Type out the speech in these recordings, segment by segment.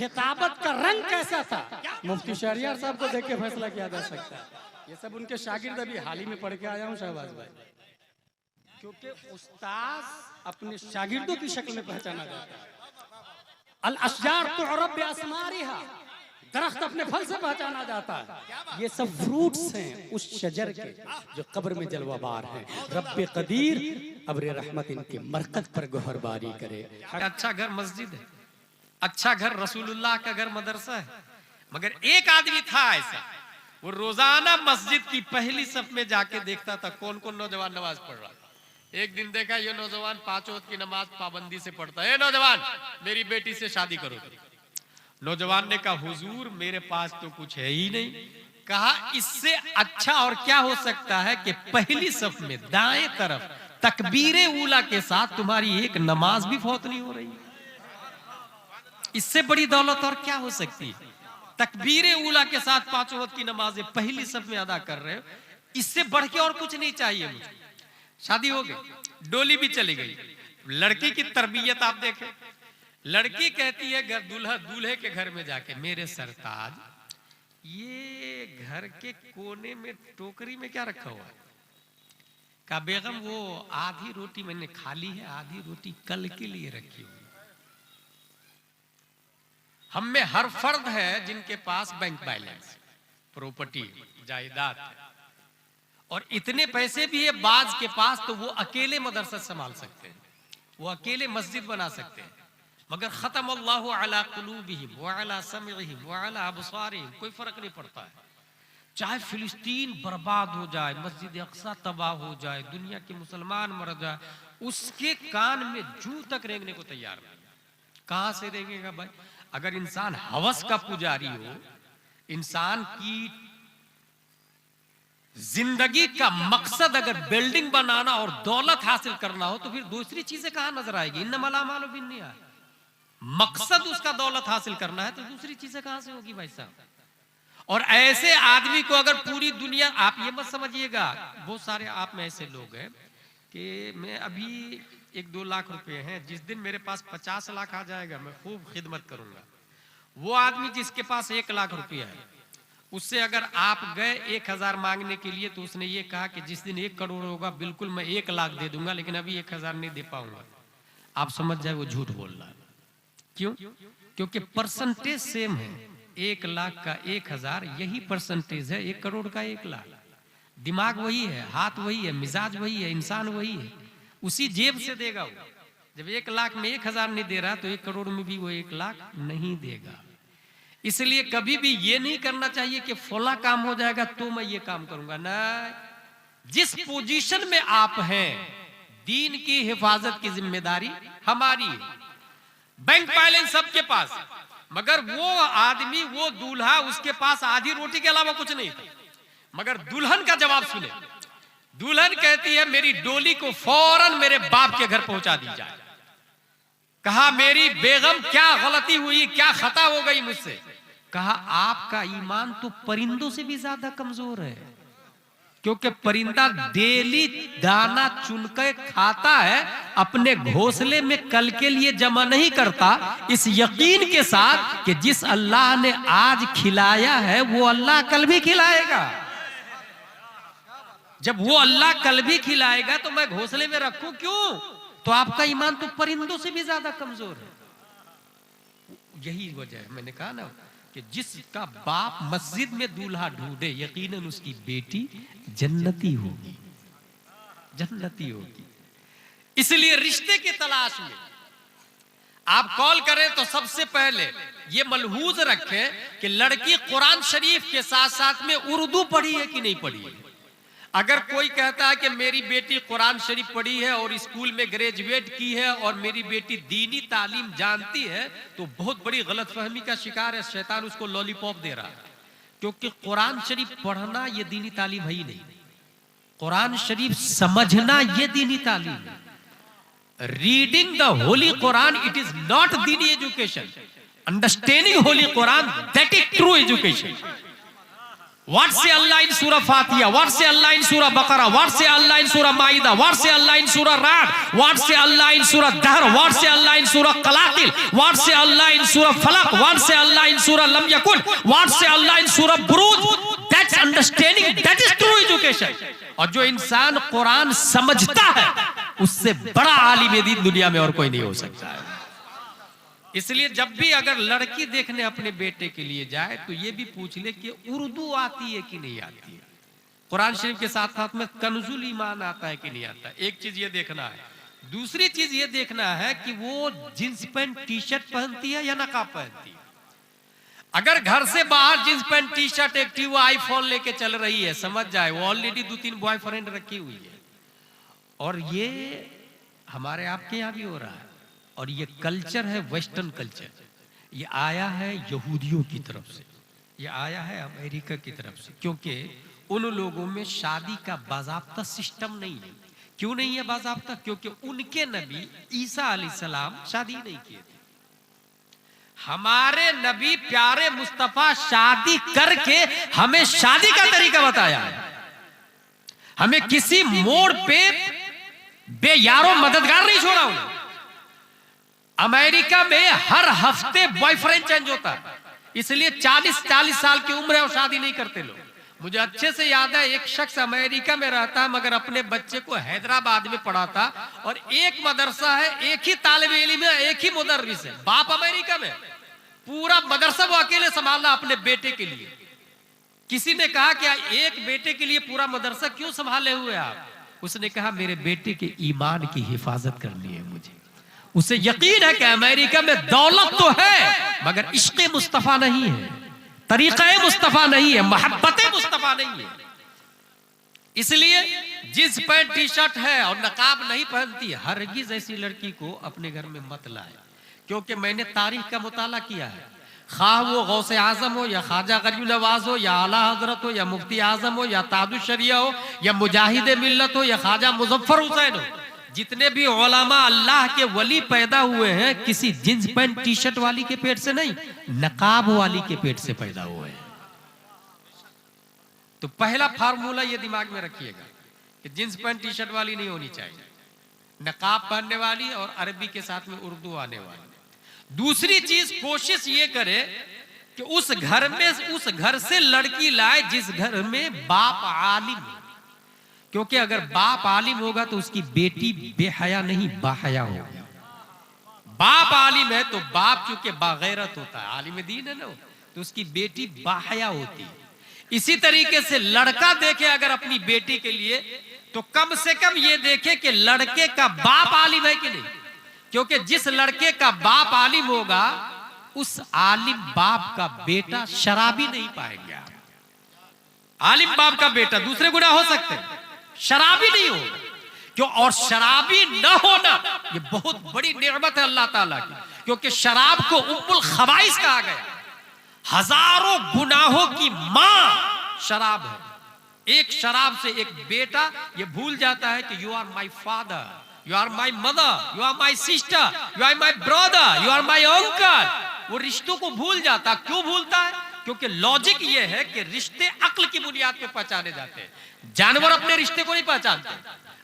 खिताबत का रंग कैसा था, मुफ्ती शहरियार साहब को देख के फैसला किया जा सकता है। ये सब उनके शागिर्द अभी हाल ही में पढ़ के आया हूं शहबाज भाई, क्योंकि उस्ताद अपने शागिर्दों की शक्ल में पहचाना जाता है। अल अशजार तुअरब बिअस्मारिहा, दरख्त अपने फल से पहचाना जाता है। ये सब फ्रूट्स हैं उस शजर के जो कब्र में जलवाबार हैं। रब्बे कदीर अब्र रहमत इनके मरकज पर गोहरबारी करे। अच्छा घर मस्जिद है, अच्छा घर रसूलुल्लाह का घर मदरसा है, मगर एक आदमी था ऐसा, वो रोजाना मस्जिद की पहली सफ में जाके देखता था कौन कौन नौजवान नमाज पढ़ रहा था। एक दिन देखा ये नौजवान 5 वक्त की नमाज पाबंदी से पढ़ता है। नौजवान, मेरी बेटी से शादी करो। नौजवान ने कहा हुजूर मेरे पास तो कुछ है ही नहीं। कहा इससे अच्छा और क्या हो सकता है कि पहली सफ में दाएं तरफ तकबीरे ऊला के साथ तुम्हारी एक नमाज भी फौत नहीं हो रही। इससे बड़ी दौलत और क्या हो सकती है? तकबीरे ऊला के साथ 5 वक्त की नमाजें पहली सफ में अदा कर रहे हो, इससे बढ़ के और कुछ नहीं चाहिए मुझे। शादी हो गई, डोली भी चली गई। लड़की की तरबियत आप देखें, लड़की कहती है घर दूल्हे के घर में जाके, मेरे सरताज ये घर के कोने में टोकरी में क्या रखा हुआ है? कहा बेगम वो आधी रोटी मैंने खा ली है, आधी रोटी कल के लिए रखी हुई। हम में हर फर्द है जिनके पास बैंक बैलेंस, प्रॉपर्टी, जायदाद है, और इतने पैसे भी है बाज के पास, तो वो अकेले मदरसा संभाल सकते हैं, वो अकेले मस्जिद बना सकते हैं। मगर खत्म अल्लाहु अला कुलूबिहिम व अला समइहिम व अला अबसारिहिम, कोई फर्क नहीं पड़ता है। चाहे फिलिस्तीन बर्बाद हो जाए, मस्जिद अक्सा तबाह हो जाए, दुनिया के मुसलमान मर जाए, उसके कान में जू तक रेंगने को तैयार नहीं। कहां से रेंगेगा भाई? अगर इंसान हवस का पुजारी हो, इंसान की जिंदगी का मकसद अगर बिल्डिंग बनाना और दौलत हासिल करना हो, तो फिर दूसरी चीजें कहां नजर आएगी? इन्नमल अमालु बिन्नियात। मकसद उसका दौलत हासिल करना है, तो दूसरी चीजें कहां से होगी भाई साहब? और ऐसे आदमी को अगर पूरी दुनिया, आप ये मत समझिएगा, बहुत सारे आप में ऐसे लोग हैं कि मैं अभी 1-2 लाख रुपए हैं, जिस दिन मेरे पास 50 लाख आ जाएगा मैं खूब खिदमत करूंगा। वो आदमी जिसके पास 1 लाख रुपया है, उससे अगर आप गए 1000 मांगने के लिए, तो उसने ये कहा कि जिस दिन 1 करोड़ होगा बिल्कुल मैं 1 लाख दे दूंगा, लेकिन अभी 1000 नहीं दे पाऊंगा। आप समझ जाए वो झूठ बोल रहा है। क्यों? क्योंकि परसेंटेज सेम है। 1 लाख का 1000 यही परसेंटेज है 1 करोड़ का 1 लाख। दिमाग वही है, हाथ वही है, मिजाज वही है, इंसान वही है, उसी जेब से देगा वो। जब 1 लाख में 1000 नहीं दे रहा, तो 1 करोड़ में भी वो 1 लाख नहीं देगा। इसलिए कभी भी ये नहीं करना चाहिए कि फला काम हो जाएगा तो मैं ये काम करूंगा। ना, जिस पोजीशन में आप हैं, दीन की हिफाजत की जिम्मेदारी हमारी है। बैंक बैलेंस सबके पास, मगर वो आदमी, वो दूल्हा, उसके पास आधी रोटी के अलावा कुछ नहीं था। मगर दुल्हन का जवाब सुने। दुल्हन कहती है मेरी डोली को फौरन मेरे बाप के घर पहुंचा दी जाए। कहा मेरी बेगम क्या गलती हुई, क्या खता हो गई मुझसे? कहा आपका ईमान तो परिंदों से भी ज्यादा कमजोर है, क्योंकि परिंदा डेली दाना चुनकर खाता है, अपने घोंसले में कल के लिए जमा नहीं करता, इस यकीन के साथ कि जिस अल्लाह ने आज खिलाया है वो अल्लाह कल भी खिलाएगा। जब वो अल्लाह कल भी खिलाएगा तो मैं घोंसले में रखूं क्यों? तो आपका ईमान तो परिंदों से भी ज्यादा कमजोर है। यही वजह है, मैंने कहा ना कि जिसका बाप मस्जिद में दूल्हा ढूंढे, यकीनन उसकी बेटी जन्नती होगी, जन्नती होगी। इसलिए रिश्ते की तलाश में आप कॉल करें तो सबसे पहले ये मलहूज रखें कि लड़की कुरान शरीफ के साथ साथ में उर्दू पढ़ी है कि नहीं पढ़ी है। अगर कोई कहता है कि मेरी बेटी कुरान शरीफ पढ़ी है और स्कूल में ग्रेजुएट की है और मेरी बेटी दीनी तालीम जानती है, तो बहुत बड़ी गलतफहमी का शिकार है। शैतान उसको लॉलीपॉप दे रहा है, क्योंकि कुरान शरीफ पढ़ना ये दीनी तालीम है ही नहीं। कुरान शरीफ समझना ये दीनी तालीम है। Reading the holy Quran it is not दीनी education. Understanding holy Quran that is true education. What say Allah in Surah Fatiha? What say Allah in Surah Baqarah? What say Allah in Surah Ma'idah? What say Allah in Surah Ra'd? What say Allah in Surah Dahr? What say Allah in Surah Qalaqil? What say Allah in Surah Falaq? What say Allah in Surah Lam Yakun? What say Allah in Surah Buruj? That's understanding. That is true education. और जो इंसान कुरान समझता है उससे बड़ा आलिम दीन दुनिया में और कोई नहीं हो सकता है। इसलिए जब भी अगर लड़की देखने अपने बेटे के लिए जाए तो ये भी पूछ ले कि उर्दू आती है कि नहीं आती है, कुरान शरीफ के साथ साथ में कंजुल ईमान आता है कि नहीं आता है। एक चीज ये देखना है। दूसरी चीज ये देखना है कि वो जींस पैंट टी शर्ट पहनती है या नकाब पहनती है। अगर घर से बाहर jeans pant T shirt active iPhone लेके चल रही है, समझ जाए वो ऑलरेडी 2-3 बॉयफ्रेंड रखी हुई है। और ये हमारे आपके यहाँ भी हो रहा है। और ये कल्चर है वेस्टर्न कल्चर, ये आया है यहूदियों की तरफ से, ये आया है अमेरिका की तरफ से, क्योंकि उन लोगों में शादी का बाज़ाब्ता सिस्टम नहीं है। क्यों नहीं है बाज़ाब्ता? क्योंकि उनके नबी ईसा अलैहिस्सलाम शादी नहीं किए थे। हमारे नबी प्यारे मुस्तफा शादी करके हमें शादी का तरीका बताया है। हमें किसी मोड़ पे बेयारो मददगार नहीं छोड़ा उन्हें। अमेरिका में हर हफ्ते बॉयफ्रेंड चेंज होता है, इसलिए 40 साल की उम्र है और शादी नहीं करते लोग। मुझे अच्छे से याद है, एक शख्स अमेरिका में रहता है मगर अपने बच्चे को हैदराबाद में पढ़ाता, और एक मदरसा है, एक ही तालिब इल्म है, एक ही मुदर्रिस है। बाप अमेरिका में, पूरा मदरसा वो अकेले संभालना अपने बेटे के लिए। किसी ने कहा कि एक बेटे के लिए पूरा मदरसा क्यों संभाले हुए आप? उसने कहा मेरे बेटे के ईमान की हिफाजत करनी है मुझे। उसे यकीन है कि अमेरिका में दौलत तो है मगर इश्क़े मुस्तफा नहीं है, तरीक़े मुस्तफा नहीं है, मोहब्बत मुस्तफा नहीं है। इसलिए जींस पैंट टी शर्ट है और नकाब नहीं पहनती, हरगिज़ ऐसी लड़की को अपने घर में मत लाए। क्योंकि मैंने तारीख का मुताला किया है, खा वो गौसे आजम हो या ख्वाजा गरीब नवाज हो या आला हजरत हो या मुफ्ती आजम हो या ताजुश शरिया हो या मुजाहिद मिल्लत हो या ख्वाजा मुजफ्फर हुसैन हो, जितने भी उलमा अल्लाह के वली पैदा हुए हैं किसी जींस पैंट टी शर्ट वाली के पेट से नहीं, नकाब वाली के पेट से पैदा हुए हैं। तो पहला फार्मूला ये दिमाग में रखिएगा कि जींस पैंट टी शर्ट वाली नहीं होनी चाहिए, नकाब पहनने वाली और अरबी के साथ में उर्दू आने वाली। दूसरी चीज, कोशिश ये करे कि उस घर में, उस घर से लड़की लाए जिस घर में बाप आलिम है। क्योंकि अगर बाप आलिम होगा तो उसकी बेटी बेहया नहीं बाहया होगी। बाप आलिम है तो बाप चूंकि बागैरत होता है, आलिम दीन है ना, तो उसकी बेटी बाहया होती है। इसी तरीके से लड़का देखे अगर अपनी बेटी के लिए तो कम से कम ये देखे कि लड़के का बाप आलिम है कि नहीं। क्योंकि जिस लड़के का बाप आलिम होगा उस आलिम बाप का बेटा शराबी नहीं पाएंगे आप। आलिम बाप का बेटा दूसरे गुनाह हो सकते हैं, शराबी नहीं होगा। क्यों? और शराबी न होना ये बहुत बड़ी नेमत है अल्लाह ताला की, क्योंकि शराब को उम्मुल खबाइस कहा गया। हजारों गुनाहों की मां शराब है। एक शराब से एक बेटा ये भूल जाता है कि you are my father, you are my mother, you are my sister, you are my brother, you are my uncle. वो रिश्तों को भूल जाता। क्यों भूलता है? क्योंकि लॉजिक ये है कि रिश्ते अक्ल की बुनियाद पर पहचाने जाते हैं। जानवर अपने रिश्ते को नहीं पहचानते,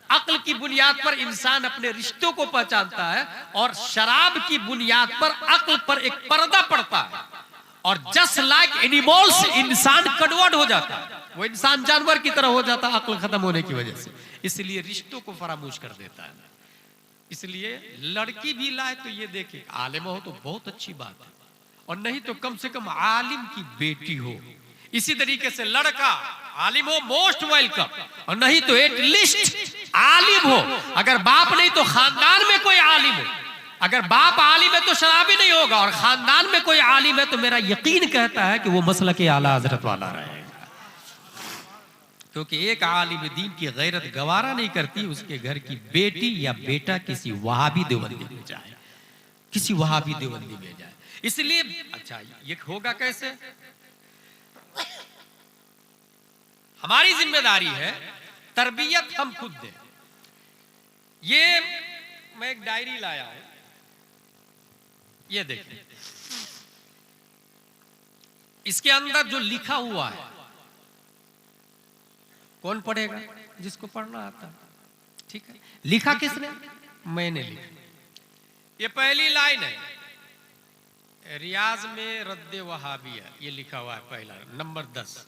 अक्ल की बुनियाद पर इंसान अपने रिश्तों को पहचानता है। और शराब की बुनियाद पर अक्ल पर एक पर्दा पड़ता है और जस्ट लाइक एनिमल्स इंसान कन्वर्ट हो जाता है, वो इंसान जानवर की तरह हो जाता है अक्ल खत्म होने की वजह से। इसलिए रिश्तों को फरामोश कर देता है। इसलिए लड़की भी लाए तो ये देखे आलिम हो तो बहुत अच्छी बात है, और नहीं तो कम से कम आलिम की बेटी हो। इसी तरीके से लड़का आलिम हो, मोस्ट वेलकम, और नहीं तो एटलीस्ट आलिम हो। अगर बाप नहीं तो खानदान में कोई आलिम हो। अगर बाप आलिम है तो शराबी नहीं होगा, और खानदान में कोई आलिम है तो मेरा यकीन कहता है कि वो मसलक आला हजरत वाला रहेगा। क्योंकि एक आलिम दीन की गैरत गवारा नहीं करती उसके घर की बेटी या बेटा किसी वहाबी देवबंदी में जाए, किसी वहाबी देवबंदी में जाए। इसलिए अच्छा ये होगा कैसे? हमारी जिम्मेदारी है तरबियत हम खुद दें। ये मैं एक डायरी लाया हूं, ये देखिए, इसके अंदर जो लिखा हुआ है कौन पढ़ेगा? जिसको पढ़ना आता। ठीक है, लिखा किसने? मैंने लिखा। ये पहली लाइन है रियाज में रद्दे वहाबिया, ये लिखा हुआ है पहला नंबर 10।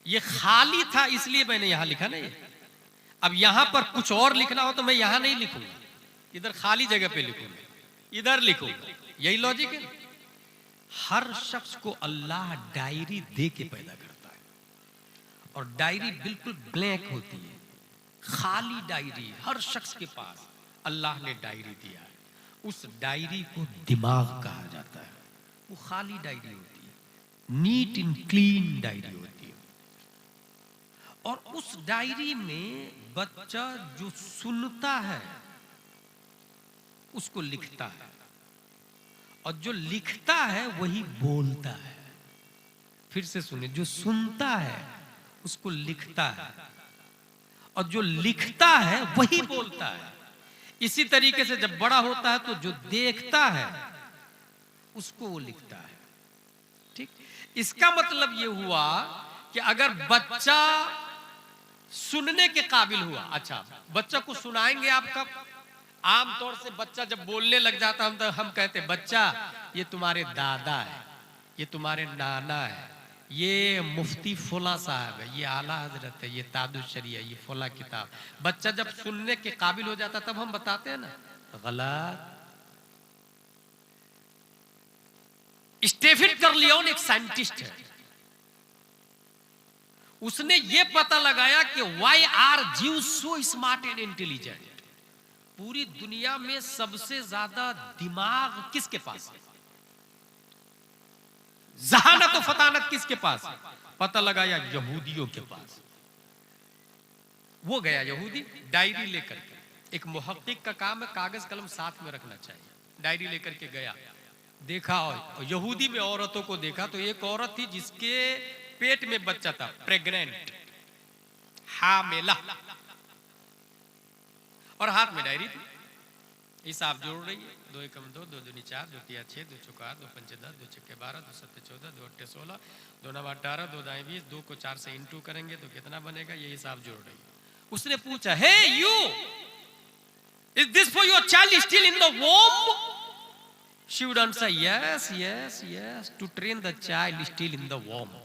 ये खाली था इसलिए मैंने यहां लिखा नहीं। अब यहां पर कुछ और लिखना हो तो मैं यहां नहीं लिखूंगा, इधर खाली जगह पे लिखूंगा, इधर लिखूंगा। यही लॉजिक है। हर शख्स को अल्लाह डायरी दे के पैदा करता है, और डायरी बिल्कुल ब्लैंक होती है, खाली डायरी हर शख्स के पास अल्लाह ने डायरी दिया है। उस डायरी को दिमाग कहा जाता है। वो खाली डायरी होती है, नीट एंड क्लीन डायरी होती है। और उस डायरी में बच्चा जो सुनता है उसको लिखता है, और जो लिखता है वही बोलता है। फिर से सुनिए, जो सुनता है उसको लिखता है, और जो लिखता है वही बोलता है। इसी तरीके से जब बड़ा होता है तो जो देखता है उसको वो लिखता है। ठीक, इसका मतलब ये हुआ कि अगर बच्चा सुनने के काबिल हुआ, अच्छा बच्चा को सुनाएंगे आप कब? आमतौर से बच्चा जब बोलने लग जाता है तो हम कहते हैं बच्चा ये तुम्हारे दादा है, ये तुम्हारे नाना है, ये मुफ्ती फुला साहब है, ये आला हजरत है, ये तादुशरी है, ये फुला किताब। बच्चा जब सुनने के काबिल हो जाता तब हम बताते हैं ना, गलत। स्टीफन कर्लियोन एक साइंटिस्ट है, उसने ये पता लगाया कि why are Jews so smart and intelligent. पूरी दुनिया में सबसे ज्यादा दिमाग किसके पास है? जहानत और फतानत किसके पास है? पता लगाया यहूदियों के पास। वो गया यहूदी डायरी लेकर के। एक मुहक्किक का काम है कागज कलम साथ में रखना चाहिए। डायरी लेकर के गया, देखा, और यहूदी में औरतों को देखा तो एक औरत थी जिसके पेट में बच्चा था, प्रेग्नेंट, हामिला, और हाथ में डायरी थी। हिसाब जोड़ रही है, 2 एकम 2, 2 दूनी 4, 2 तिया 6, 2 चौका 8, 2 पंचे 10, 2 छक्के 12, 2 सत्ते 14, 2 अट्ठे 16, 2 नवा 18, 2 दाएं 20, 2 को 4 से इंटू करेंगे तो कितना बनेगा? ये हिसाब जोड़ रही है। उसने पूछा, hey you, is this for your child still in the womb? She would answer, yes yes yes, to train the child still in the womb.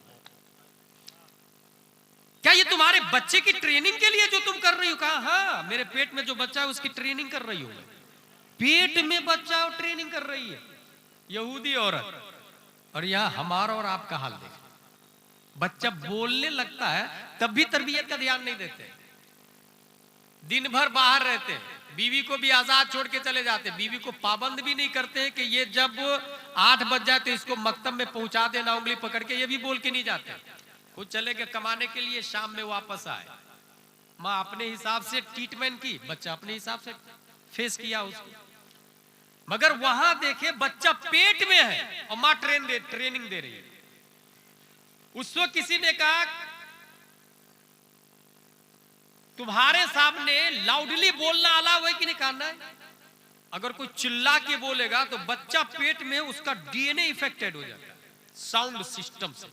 क्या ये तुम्हारे बच्चे की ट्रेनिंग के लिए जो तुम कर रही हो? कहा हाँ, मेरे पेट में जो बच्चा है उसकी ट्रेनिंग कर रही हूं मैं। पेट में बच्चा और ट्रेनिंग कर रही है यहूदी औरत। और यहां हमारा और आपका हाल देख, बच्चा बोलने लगता है तब भी तरबियत का ध्यान नहीं देते, दिन भर बाहर रहते हैं, बीवी को भी आजाद छोड़ के चले जाते, बीवी को पाबंद भी नहीं करते कि ये जब 8 बज जाए तो इसको मकतब में पहुंचा देना उंगली पकड़ के, ये भी बोल के नहीं जाते। खुद चले गए कमाने के लिए, शाम में वापस आए, माँ अपने हिसाब से ट्रीटमेंट की, बच्चा अपने हिसाब से फेस किया उसको। मगर वहां देखे बच्चा पेट में है और माँ ट्रेनिंग दे रही है। उसको किसी ने कहा तुम्हारे सामने लाउडली बोलना अलाउ है कि नहीं? कहना है। अगर कोई चिल्ला के बोलेगा तो बच्चा पेट में, उसका डीएनए इफेक्टेड हो जाता है, साउंड सिस्टम से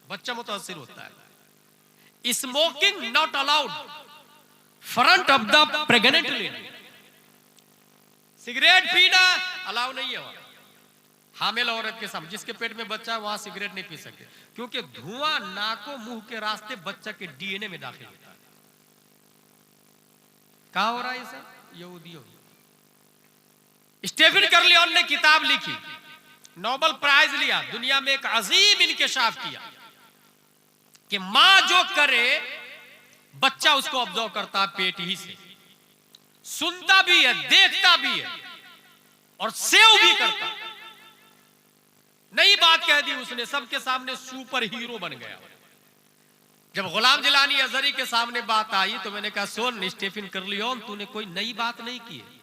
बच्चा मुतासिर होता है। Smoking not allowed front of the pregnant lady. Cigarette पीना अलाउ नहीं है हामिला औरत के सामने। जिसके पेट में बच्चा है वहां सिगरेट नहीं पी सकते, क्योंकि धुआं नाकों मुंह के रास्ते बच्चा के डीएनए में दाखिल होता है। कहां हो रहा है इसे? यहूदियों। स्टीफन कर्लियोन ने किताब लिखी, नोबेल प्राइज लिया, दुनिया में एक अजीम इंकशाफ किया कि मां जो करे बच्चा उसको ऑब्जर्व करता है पेट ही से, सुनता भी है, देखता भी है और सेव भी करता। नई बात कह दी उसने, सबके सामने सुपर हीरो बन गया। जब गुलाम जिलानी अजहरी के सामने बात आई तो मैंने कहा सुन स्टीफन कर्लियोन, तूने कोई नई बात नहीं की है,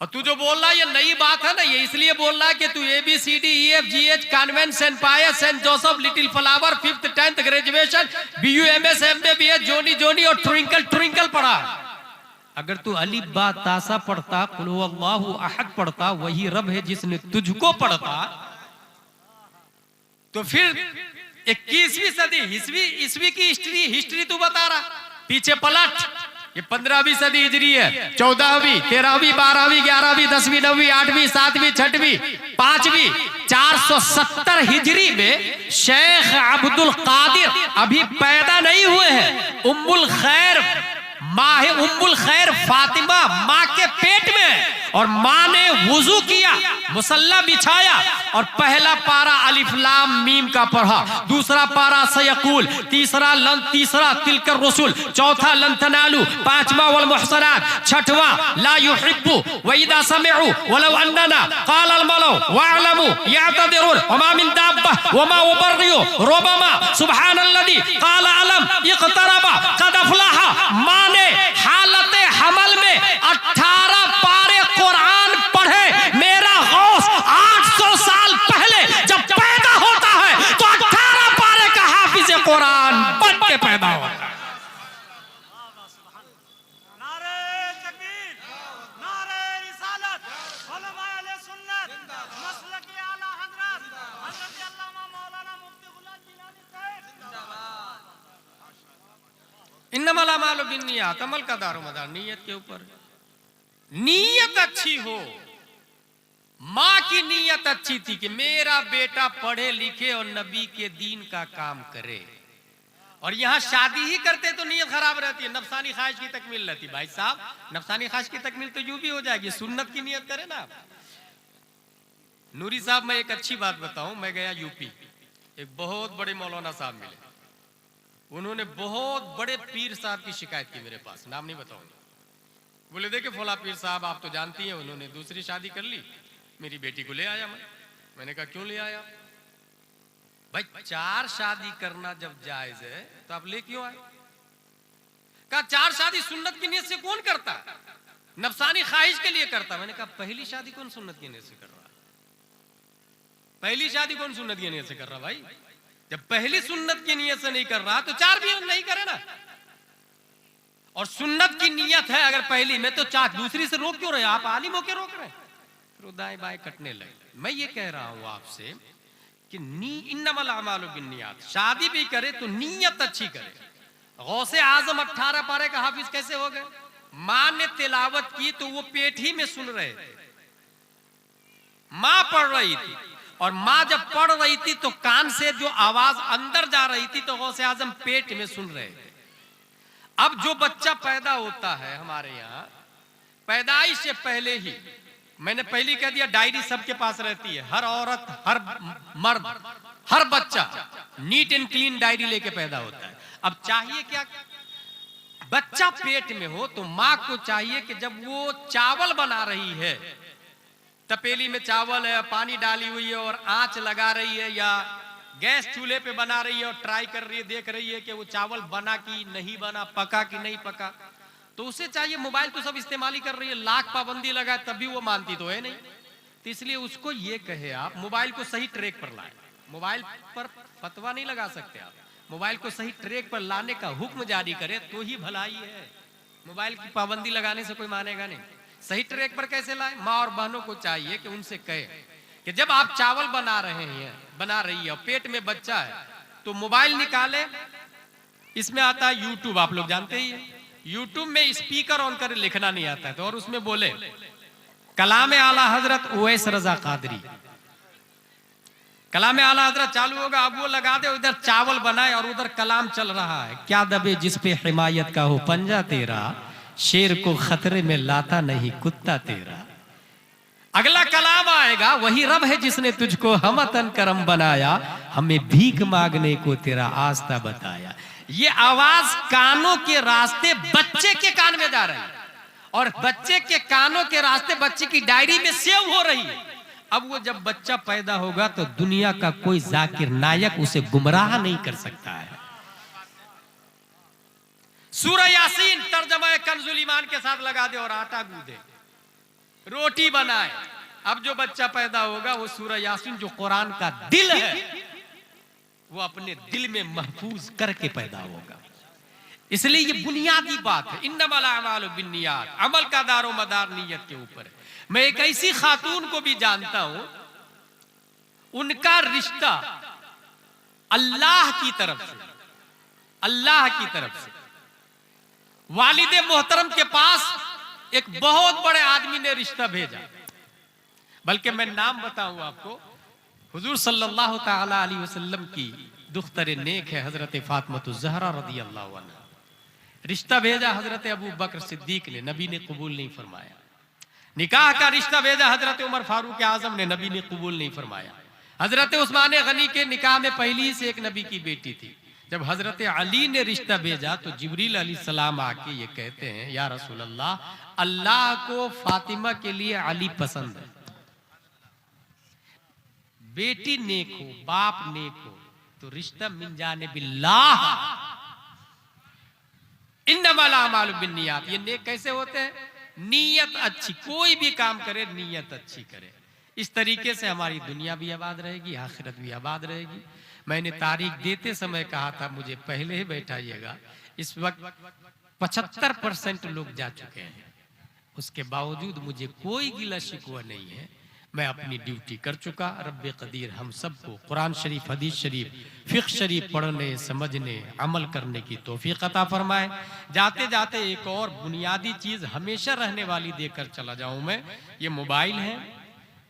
और तू जो बोल रहा है ये नई बात है ना, ये इसलिए बोल रहा है कि तू ABCDEFGH convent saint Pius saint Joseph little flower 5th 10th graduation BU MS MBBS Johnny और ट्विंकल पढ़ा। अगर तू अली बा तासा पढ़ता, कुल हुवल्लाहु अहद पढ़ता, वही रब है जिसने तुझको पढ़ता, तो फिर 21वीं सदी ईस्वी की हिस्ट्री तू बता रहा, पीछे पलट। ये 15वीं सदी हिजरी है, 14वीं, 13वीं, 12वीं, 11वीं, 10वीं, 9वीं, 8वीं, 7वीं, 6वीं, 5वीं, 470 हिजरी में शेख अब्दुल कादिर अभी पैदा नहीं हुए हैं। उम्मुल खैर माँ उम्मुल खैर फातिमा माँ के पेट में, और माँ ने वुजू किया, मुसल्ला बिछाया और पहला पारा अलिफ लाम मीम का पढ़ा, दूसरा पारा सयकूल, तीसरा तिलकर रसूल, चौथा लन तनालू, पांचवा वल मुहसनात, छठवां ला युहिब्बु व इदा समिउ वलौ अन्ना क़ाल अल मलौ वअलमु यातदिरुन वमा मिन दाब्बा वमा उबर्रियु रुबमा सुब्हानल्लज़ी क़ाल अलम इक़तरबा क़द अफ़लहा। माँ ने हालत हमल में 18 पारे कुरान पढ़े। मेरा गौस 800 साल पहले जब पैदा होता है तो 18 पारे का हाफिज कुरान बन के पैदा होता है। इन्नमल अमालु बिन्नियात, अमल का दारोमदार नीयत के ऊपर। नीयत अच्छी हो। माँ की नीयत अच्छी थी कि मेरा बेटा पढ़े लिखे और नबी के दीन का काम करे, और यहाँ शादी ही करते तो नीयत खराब रहती है, नफसानी ख्वाहिश की तकमील रहती। भाई साहब, नफसानी ख्वाहिश की तकमील तो यूं भी हो जाएगी, सुन्नत की नीयत करे ना। नूरी साहब, मैं एक अच्छी बात बताऊं, मैं गया यूपी, एक बहुत बड़े मौलाना साहब मिले, उन्होंने बहुत बड़े पीर साहब की शिकायत की मेरे पास, नाम नहीं बताऊंगा। बोले देखे फला पीर साहब, आप तो जानती हैं, उन्होंने दूसरी शादी कर ली, मेरी बेटी को ले आया। मैंने कहा क्यों ले आया? भाई 4 शादी करना जब जायज है तो आप ले क्यों आए? कहा 4 शादी सुन्नत की नीयत से कौन करता, नफसानी ख्वाहिश के लिए करता। मैंने कहा पहली शादी कौन सुन्नत की नीयत से कर रहा? पहली शादी कौन सुन्नत की नीयत से कर रहा? भाई जब पहली सुन्नत की नीयत से नहीं कर रहा तो 4 भी नहीं करे ना। और सुन्नत की नीयत है अगर पहली में, तो 4 दूसरी से रोक क्यों रहे? आप आलिम होके रोक रहे हैं, फिर दाएं बाएं कटने लगे। मैं ये कह रहा हूं आपसे कि इन्नमल अमालु बिन्नियात, शादी भी करे तो नीयत अच्छी करे। गौसे आजम 18 पारे का हाफिज कैसे हो गए? माँ ने तिलावत की तो वो पेट ही में सुन रहे थे, माँ पढ़ रही थी, और माँ जब पढ़ रही थी तो कान से जो आवाज अंदर जा रही थी तो गौसे आजम पेट में सुन रहे थे। अब जो बच्चा पैदा होता है हमारे यहाँ, पैदाइश से पहले ही, मैंने पहले कह दिया, डायरी सबके पास रहती है, हर औरत, हर मर्द, हर बच्चा नीट एंड क्लीन डायरी लेके पैदा होता है। अब चाहिए क्या? बच्चा पेट में हो तो माँ को चाहिए कि जब वो चावल बना रही है, तपेली में चावल है, पानी डाली हुई है और आंच लगा रही है, या गैस चूल्हे पे बना रही है और ट्राई कर रही है, देख रही है कि वो चावल बना कि नहीं बना, पका कि नहीं पका, तो उसे चाहिए। मोबाइल तो सब इस्तेमाल ही कर रही है, लाख पाबंदी लगाए तब भी वो मानती तो है नहीं। तो इसलिए उसको ये कहे आप मोबाइल को सही ट्रैक पर लाए। मोबाइल पर फतवा नहीं लगा सकते आप, मोबाइल को सही ट्रैक पर लाने का हुक्म जारी करे तो ही भलाई है। मोबाइल की पाबंदी लगाने से कोई मानेगा नहीं। सही ट्रैक पर कैसे लाए? माँ और बहनों को चाहिए कि उनसे कहे कि जब आप चावल बना रही है, पेट में बच्चा है, तो मोबाइल निकाले, इसमें आता है यूट्यूब, आप लोग जानते ही है। यूट्यूब में स्पीकर ऑन कर लिखना नहीं आता है, तो और उसमें बोले कलाम आला हजरत उवैस रजा कादरी, कलाम आला हजरत चालू होगा, अब वो लगा दे, उधर चावल बनाए और उधर कलाम चल रहा है। क्या दबे जिस पे हिमायत का हो पंजा तेरा, शेर को खतरे में लाता नहीं कुत्ता तेरा। अगला कलाम आएगा, वही रब है जिसने तुझको हमतन करम बनाया, हमें भीख मांगने को तेरा आस्था बताया। ये आवाज कानों के रास्ते बच्चे के कान में जा रही है, और बच्चे के कानों के रास्ते बच्चे की डायरी में सेव हो रही है। अब वो जब बच्चा पैदा होगा तो दुनिया का कोई जाकिर नायक उसे गुमराह नहीं कर सकता है। सूरह यासीन तर्जमा कंजुल ईमान के साथ लगा दे और आटा गूंदे, रोटी बनाए। अब जो बच्चा पैदा होगा वो सूरह यासीन जो कुरान का दिल है वो अपने दिल में महफूज करके पैदा होगा। इसलिए ये बुनियादी बात है, इन्नमल अमालु बिन्नियात, अमल का दारो मदार नीयत के ऊपर है। मैं एक ऐसी खातून को भी जानता हूं, उनका रिश्ता अल्लाह की तरफ से, अल्लाह की तरफ से वालिद मोहतरम के पास एक बहुत बड़े आदमी ने रिश्ता भेजा। बल्कि मैं नाम बताऊं आपको, हुजूर सल्लल्लाहु ताला अलैहि वसल्लम की दुख्तर नेक है हजरत फातिमा ज़हरा रदी अल्लाह अन्हा। रिश्ता भेजा हजरत अबू बकर सिद्दीक ने, नबी ने कबूल नहीं फरमाया। निकाह का रिश्ता भेजा हजरत उमर फारूक आजम ने, नबी ने कबूल नहीं फरमाया। हजरत उस्मान गनी के निकाह में पहली से एक नबी की बेटी थी। जब हजरत अली ने रिश्ता भेजा तो जिब्रील अलैहिस्सलाम आके ये कहते हैं, या रसूल अल्लाह, अल्लाह को फातिमा के लिए अली पसंद है। बेटी नेक हो, बाप नेक हो तो रिश्ता मिन जाने बिल्लाह, इन्नमल आमालु बिन्नियात। ये नेक कैसे होते हैं? नीयत अच्छी, कोई भी काम करे नीयत अच्छी करे। इस तरीके से हमारी दुनिया भी आबाद रहेगी, आखिरत भी आबाद रहेगी। मैंने तारीख देते समय कहा था मुझे पहले ही बैठाइएगा। इस वक्त 75% लोग जा चुके हैं, उसके बावजूद मुझे कोई गिला शिकवा नहीं है। मैं अपनी ड्यूटी कर चुका। रब्बे कदीर हम सबको कुरान शरीफ, हदीस शरीफ, फिक़्ह शरीफ पढ़ने, समझने, अमल करने की तौफीक अता फरमाए। जाते जाते एक और बुनियादी चीज हमेशा रहने वाली देकर चला जाऊं मैं, ये मोबाइल है।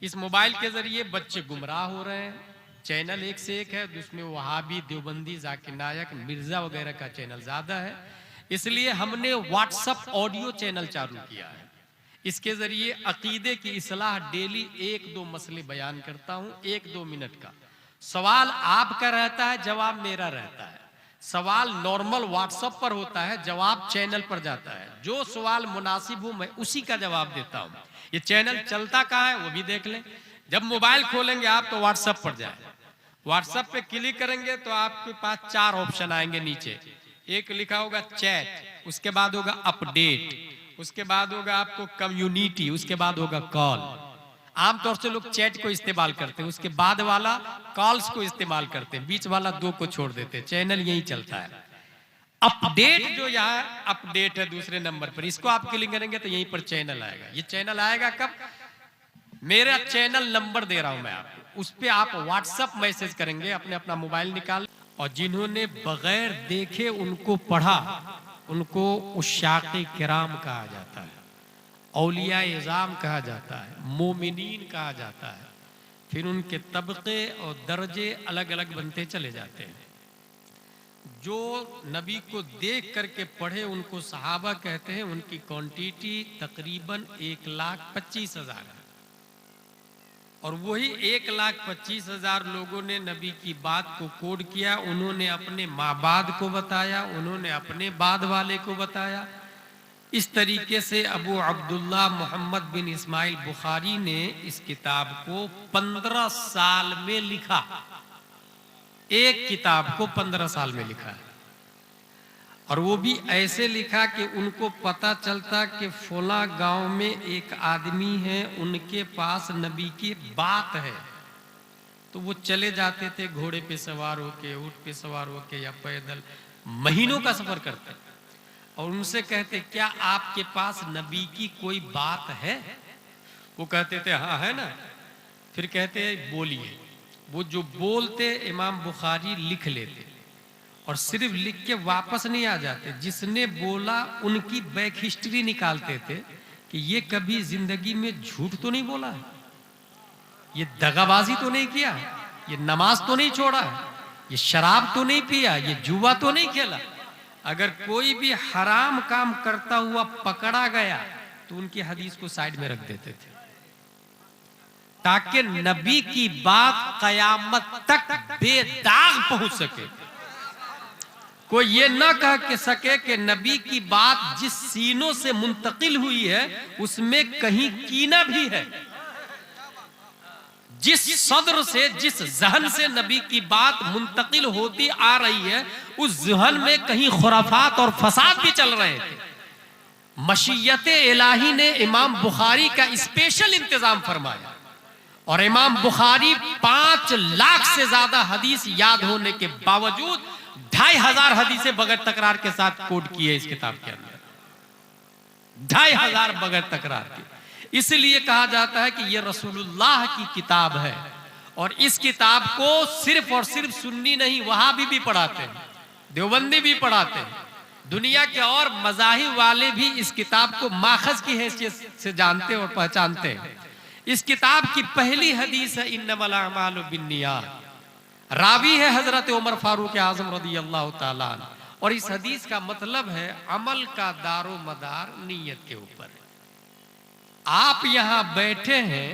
इस मोबाइल के जरिए बच्चे गुमराह हो रहे हैं। चैनल एक से एक है, जिसमें वहाबी, देवबंदी, जाकिर नायक, मिर्जा वगैरह का चैनल ज्यादा है। इसलिए हमने व्हाट्सएप ऑडियो चैनल चालू किया है। इसके जरिए अकीदे की इस्लाह डेली 1-2 मसले बयान करता हूं, 1-2 मिनट का। सवाल आपका रहता है, जवाब मेरा रहता है। सवाल नॉर्मल व्हाट्सएप पर होता है, जवाब चैनल पर जाता है। जो सवाल मुनासिब हो मैं उसी का जवाब देता हूं। ये चैनल चलता कहाँ है वो भी देख लें। जब मोबाइल खोलेंगे आप तो व्हाट्सएप पर जाए, व्हाट्सएप पे क्लिक करेंगे तो आपके पास 4 ऑप्शन आएंगे नीचे। एक लिखा होगा चैट, उसके बाद होगा अपडेट, उसके बाद होगा आपको कम्युनिटी, उसके बाद होगा कॉल। आमतौर से लोग चैट को इस्तेमाल करते हैं, उसके बाद वाला कॉल्स को इस्तेमाल करते हैं, बीच वाला 2 को छोड़ देते हैं। चैनल यही चलता है। अपडेट जो यहाँ अपडेट है दूसरे नंबर पर, इसको आप क्लिक करेंगे तो यहीं पर चैनल आएगा। ये चैनल आएगा कब? मेरा चैनल नंबर दे रहा हूं मैं आपको, उस पर आप व्हाट्सएप मैसेज करेंगे, अपने अपना मोबाइल निकाल। और जिन्होंने बगैर देखे उनको पढ़ा, उनको उशाक़े किराम कहा जाता है, औलिया इज़ाम कहा जाता है, मोमिनीन कहा जाता है। फिर उनके तबके और दर्जे अलग अलग बनते चले जाते हैं। जो नबी को देख करके पढ़े उनको सहाबा कहते हैं। उनकी क्वांटिटी तकरीबन 1,25,000 है। और वही 1,25,000 लोगों ने नबी की बात को कोड किया। उन्होंने अपने माँ बाद को बताया, उन्होंने अपने बाद वाले को बताया। इस तरीके से अबू अब्दुल्ला मोहम्मद बिन इस्माइल बुखारी ने इस किताब को 15 साल में लिखा। एक किताब को 15 साल में लिखा है। और वो भी ऐसे लिखा कि उनको पता चलता कि फला गांव में एक आदमी है, उनके पास नबी की बात है, तो वो चले जाते थे घोड़े पे सवार होके, ऊंट पे सवार होके या पैदल, महीनों का सफर करते। और उनसे कहते, क्या आपके पास नबी की कोई बात है? वो कहते थे हाँ है ना। फिर कहते बोलिए। वो जो बोलते इमाम बुखारी लिख लेते और सिर्फ लिख के वापस नहीं आ जाते। जिसने बोला उनकी बैक हिस्ट्री निकालते थे कि ये कभी जिंदगी में झूठ तो नहीं बोला, ये दगाबाजी तो नहीं किया, ये नमाज तो नहीं छोड़ा, ये शराब तो नहीं पिया, ये जुआ तो नहीं खेला। अगर कोई भी हराम काम करता हुआ पकड़ा गया तो उनकी हदीस को साइड में रख देते थे, ताकि नबी की बात कयामत तक बेदाग पहुंच सके। कोई ये ना कह के सके कि नबी की बात जिस सीनों से मुंतकिल हुई है उसमें कहीं कीना भी है। जिस सदर से, जिस जहन से नबी की बात मुंतकिल होती आ रही है, उस जहन में कहीं खुराफात और फसाद भी चल रहे थे। मशीयत इलाही ने इमाम बुखारी का स्पेशल इंतजाम फरमाया। और इमाम बुखारी 5 लाख से ज्यादा हदीस याद होने के बावजूद 2,500 हदीसें बगैर तकरार के साथ कोड की है इस किताब के अंदर। 2,500 बगैर तकरार के। इसलिए कहा जाता है कि यह रसूलुल्लाह की किताब है और इस किताब को सिर्फ और सिर्फ सुन्नी नहीं, वहाबी भी पढ़ाते हैं, देवबंदी भी पढ़ाते हैं, दुनिया के और मज़ाहिब वाले भी इस किताब को माखज़ की हैसियत से जानते और पहचानते हैं। इस किताब की पहली हदीस है इन्नमल अमालु बिन्नियात, रावी है हजरत उमर फारूक आजम रज़ी अल्लाह ताला अन्हु, और इस हदीस का मतलब है अमल का दारो मदार नीयत के ऊपर। आप यहां बैठे हैं,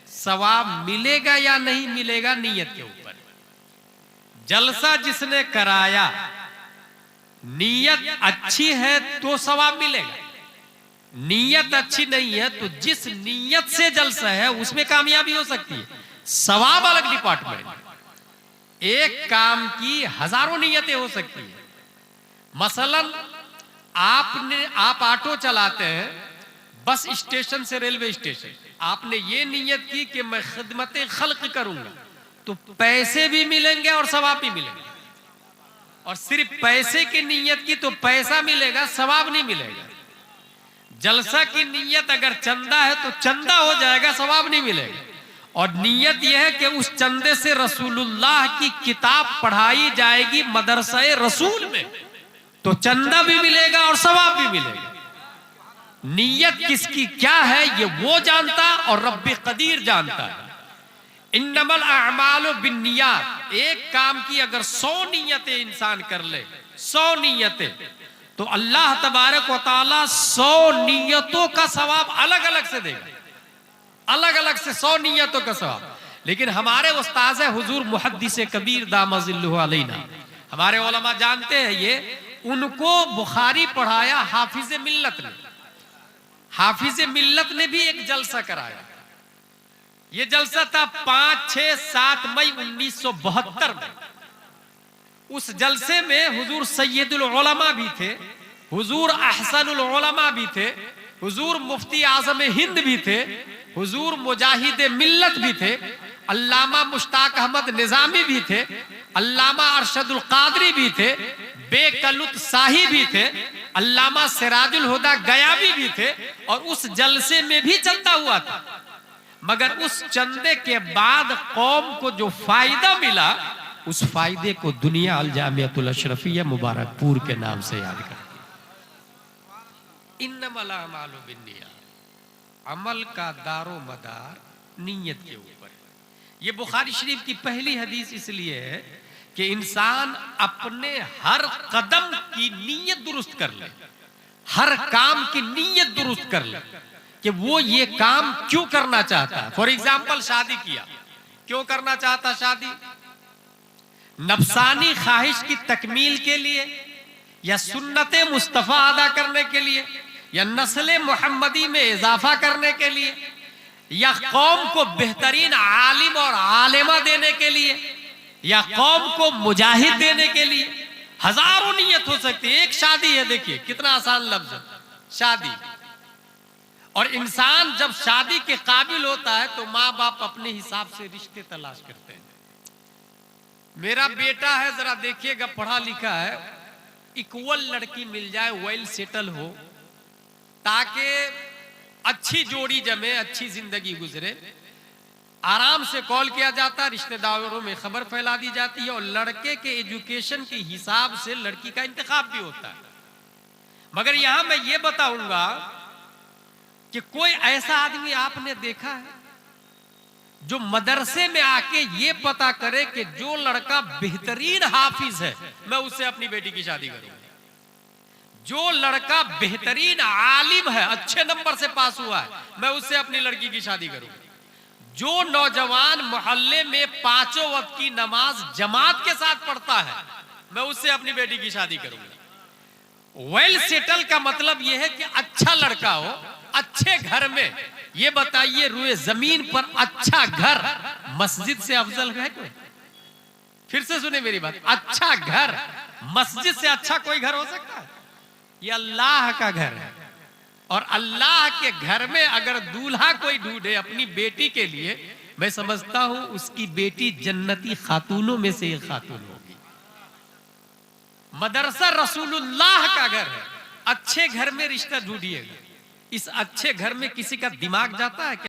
सवाब मिलेगा या नहीं मिलेगा नीयत के ऊपर। जलसा जिसने कराया, नीयत अच्छी है तो सवाब मिलेगा, नीयत अच्छी नहीं है तो जिस नीयत से जलसा है उसमें कामयाबी हो सकती है, सवाब अलग डिपार्टमेंट। एक काम की हजारों नीयतें हो सकती है। मसलन आप ऑटो चलाते हैं, बस स्टेशन से रेलवे स्टेशन, आपने ये नीयत की कि मैं खिदमत खल्क करूंगा, तो पैसे भी मिलेंगे और सवाब भी मिलेंगे। और सिर्फ पैसे की नीयत की तो पैसा मिलेगा, सवाब नहीं मिलेगा। जलसा की नीयत अगर चंदा है तो चंदा हो जाएगा, सवाब नहीं मिलेगा। और नीयत यह है कि उस चंदे से रसूलुल्लाह की किताब पढ़ाई जाएगी मदरसा रसूल में, तो चंदा भी मिलेगा और सवाब भी मिलेगा। नीयत किसकी क्या है ये वो जानता और रब्बे कदीर जानता है। इन्नमल अमालु बिन्नियात, एक काम की अगर 100 नीयतें इंसान कर ले, 100 नीयतें, तो अल्लाह तबारक व तआला 100 नीयतों का सवाब अलग अलग से देगा, अलग अलग से 100 नीयतों का सवाब। लेकिन हमारे उस्ताद है हुजूर मुहद्दिस कबीर दामजिल्लुहु अलैना, हमारे उलमा जानते हैं ये, उनको बुखारी पढ़ाया हाफिज मिल्लत ने। हाफिज मिल्लत ने भी एक जलसा कराया। ये जलसा था 5, 6, 7 मई 1972 में। उस जलसे में हुजूर सैयदुल उलमा भी थे, हुजूर अहसनुल उलमा भी थे, हुजूर मुफ्ती आजम हिंद भी थे, हुजूर मुजाहिद मिल्लत भी थे, अल्लामा मुश्ताक अहमद निजामी भी थे, अल्लामा अरशदुल कादरी भी थे, बेकलुत शाही भी थे, अल्लामा सिराजुल हुदा गयावी भी थे। और उस जलसे में भी चंदा हुआ था, मगर उस चंदे के बाद कौम को जो फायदा मिला, उस फायदे को दुनिया अल जामियतुल अशरफिया मुबारकपुर के नाम से याद करती है। इन्नमल अमालु बिन्नियात, अमल का दारो मदार नीयत के ऊपर। ये बुखारी शरीफ की पहली हदीस इसलिए है कि इंसान अपने हर कदम की नीयत दुरुस्त कर ले, हर काम की नीयत दुरुस्त कर ले कि वो ये काम क्यों करना चाहता है। फॉर एग्जाम्पल, शादी किया, क्यों करना चाहता शादी? नफसानी ख्वाहिश की तकमील के लिए, या सुन्नते मुस्तफ़ा अदा करने के लिए, या नस्ल मोहम्मदी में इजाफा करने के लिए, या कौम को बेहतरीन आलिम और आलिमा देने के लिए, या कौम को मुजाहिद देने के लिए। हजारों नियत हो सकती है। एक शादी है, देखिए कितना आसान लफ्ज है, शादी। और इंसान जब शादी के काबिल होता है तो माँ बाप अपने हिसाब से रिश्ते तलाश करते हैं। मेरा बेटा है, जरा देखिएगा, पढ़ा लिखा है, इक्वल लड़की मिल जाए, वेल सेटल हो, ताकि अच्छी जोड़ी जमे, अच्छी जिंदगी गुजरे। आराम से कॉल किया जाता है, रिश्तेदारों में खबर फैला दी जाती है, और लड़के के एजुकेशन के हिसाब से लड़की का इंतखाब भी होता है। मगर यहां मैं ये बताऊंगा कि कोई ऐसा आदमी आपने देखा है जो मदरसे में आके ये पता करे कि जो लड़का बेहतरीन हाफिज है मैं उससे अपनी बेटी की शादी करूंगा, जो लड़का बेहतरीन आलिम है, अच्छे नंबर से पास हुआ है, मैं उससे अपनी लड़की की शादी करूंगा, जो नौजवान मोहल्ले में 5 वक्त की नमाज जमात के साथ पढ़ता है मैं उससे अपनी बेटी की शादी करूंगा। वेल सेटल का मतलब यह है कि अच्छा लड़का हो, अच्छे घर में। ये बताइए, रुए जमीन पर अच्छा घर मस्जिद से अफजल है कोई? फिर से सुने मेरी बात, अच्छा घर मस्जिद से अच्छा कोई घर हो सकता है? ये अल्लाह का घर है, और अल्लाह के घर में अगर दूल्हा कोई ढूंढे अपनी बेटी के लिए, मैं समझता हूं उसकी बेटी जन्नती खातूनों में से एक खातून होगी। मदरसा रसूलुल्लाह का घर है, अच्छे घर में रिश्ता ढूंढिएगा। इस अच्छे घर में किसी का दिमाग जाता है क्या?